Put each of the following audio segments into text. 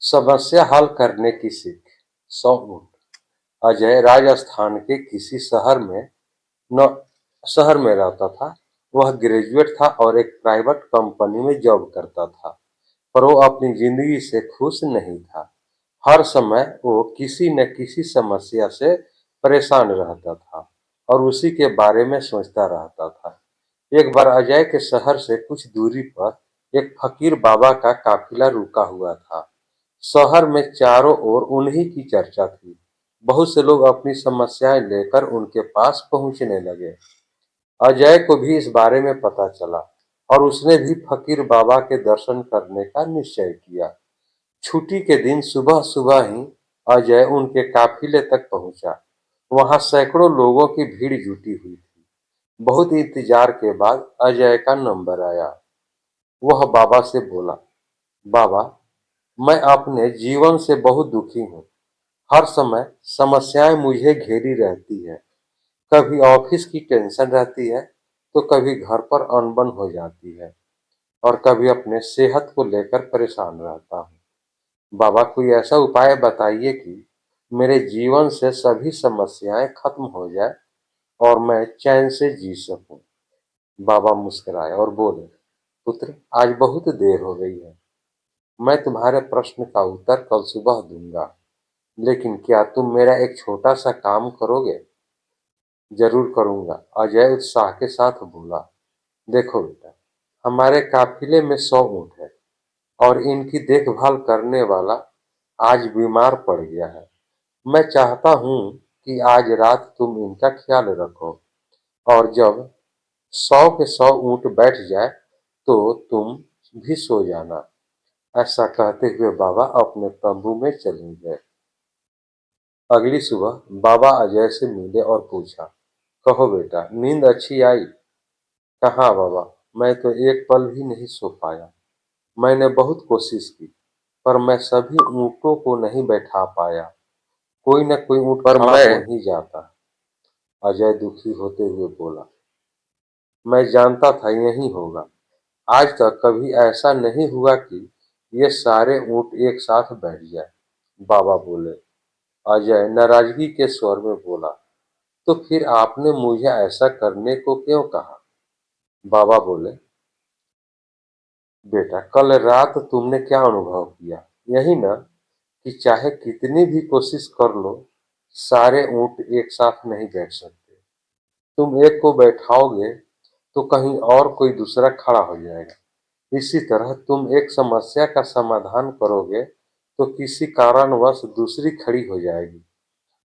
समस्या हल करने की सीख। 100 ऊँट। अजय राजस्थान के किसी न शहर में रहता था। वह ग्रेजुएट था और एक प्राइवेट कंपनी में जॉब करता था, पर वो अपनी जिंदगी से खुश नहीं था। हर समय वो किसी न किसी समस्या से परेशान रहता था और उसी के बारे में सोचता रहता था। एक बार अजय के शहर से कुछ दूरी पर एक फकीर बाबा का काफिला रुका हुआ था। शहर में चारों ओर उन्हीं की चर्चा थी। बहुत से लोग अपनी समस्याएं लेकर उनके पास पहुंचने लगे। अजय को भी इस बारे में पता चला और उसने भी फकीर बाबा के दर्शन करने का निश्चय किया। छुट्टी के दिन सुबह सुबह ही अजय उनके काफिले तक पहुंचा। वहां सैकड़ों लोगों की भीड़ जुटी हुई थी। बहुत इंतजार के बाद अजय का नंबर आया। वह बाबा से बोला, बाबा, मैं अपने जीवन से बहुत दुखी हूँ। हर समय समस्याएं मुझे घेरी रहती है। कभी ऑफिस की टेंशन रहती है, तो कभी घर पर अनबन हो जाती है और कभी अपने सेहत को लेकर परेशान रहता हूँ। बाबा, कोई ऐसा उपाय बताइए कि मेरे जीवन से सभी समस्याएं खत्म हो जाए और मैं चैन से जी सकूं। बाबा मुस्कुराए और बोले, पुत्र, आज बहुत देर हो गई है। मैं तुम्हारे प्रश्न का उत्तर कल सुबह दूंगा, लेकिन क्या तुम मेरा एक छोटा सा काम करोगे? जरूर करूंगा, अजय उत्साह के साथ बोला। देखो बेटा, हमारे काफिले में 100 ऊँट है और इनकी देखभाल करने वाला आज बीमार पड़ गया है। मैं चाहता हूँ कि आज रात तुम इनका ख्याल रखो और जब 100 के 100 ऊँट बैठ जाए तो तुम भी सो जाना। ऐसा कहते हुए बाबा अपने तंबू में चले गए। अगली सुबह बाबा अजय से मिले और पूछा, कहो बेटा, नींद अच्छी आई? कहाँ बाबा, मैं तो एक पल भी नहीं सो पाया। मैंने बहुत कोशिश की, पर मैं सभी ऊँटों को नहीं बैठा पाया। कोई न कोई ऊँट खड़ा हो ही जाता। अजय दुखी होते हुए बोला, मैं जानता था यही होगा। आज तक कभी ऐसा नहीं हुआ कि ये सारे ऊँट एक साथ बैठ जाए। बाबा बोले। अजय नाराजगी के स्वर में बोला, तो फिर आपने मुझे ऐसा करने को क्यों कहा? बाबा बोले, बेटा, कल रात तुमने क्या अनुभव किया? यही ना कि चाहे कितनी भी कोशिश कर लो, सारे ऊँट एक साथ नहीं बैठ सकते। तुम एक को बैठाओगे तो कहीं और कोई दूसरा खड़ा हो जाएगा। इसी तरह तुम एक समस्या का समाधान करोगे तो किसी कारणवश दूसरी खड़ी हो जाएगी।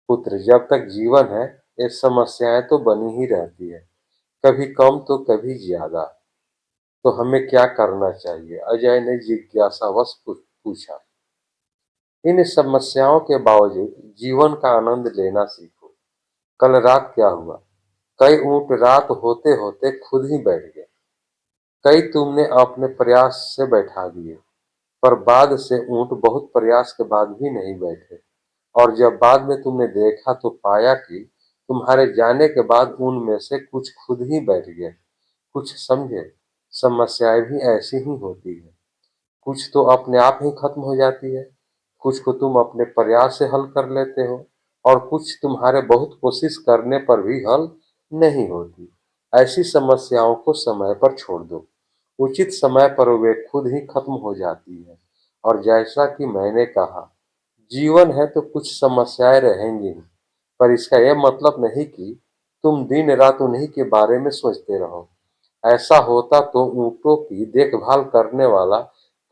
पुत्र, जब तक जीवन है, ये समस्याएं तो बनी ही रहती है, कभी कम तो कभी ज्यादा। तो हमें क्या करना चाहिए? अजय ने जिज्ञासावश पूछा। इन समस्याओं के बावजूद जीवन का आनंद लेना सीखो। कल रात क्या हुआ? कई ऊँट रात होते होते खुद ही बैठ गए। कई तुमने अपने प्रयास से बैठा दिए, पर बाद से ऊँट बहुत प्रयास के बाद भी नहीं बैठे। और जब बाद में तुमने देखा तो पाया कि तुम्हारे जाने के बाद उनमें से कुछ खुद ही बैठ गए। कुछ समझे? समस्याएं भी ऐसी ही होती है। कुछ तो अपने आप ही खत्म हो जाती है, कुछ को तुम अपने प्रयास से हल कर लेते हो और कुछ तुम्हारे बहुत कोशिश करने पर भी हल नहीं होती। ऐसी समस्याओं को समय पर छोड़ दो। उचित समय पर वे खुद ही खत्म हो जाती है। और जैसा कि मैंने कहा, जीवन है तो कुछ समस्याएं रहेंगी ही, पर इसका यह मतलब नहीं कि तुम दिन रात उन्हीं के बारे में सोचते रहो। ऐसा होता तो ऊँटों की देखभाल करने वाला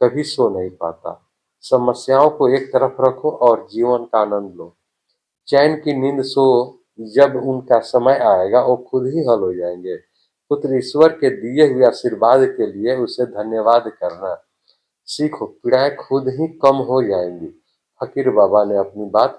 कभी सो नहीं पाता। समस्याओं को एक तरफ रखो और जीवन का आनंद लो। चैन की नींद सो, जब उनका समय आएगा वो खुद ही हल हो जाएंगे। पुत्र, ईश्वर के दिए हुए आशीर्वाद के लिए उसे धन्यवाद करना सीखो, पीड़ाएं खुद ही कम हो जाएंगी। फकीर बाबा ने अपनी बात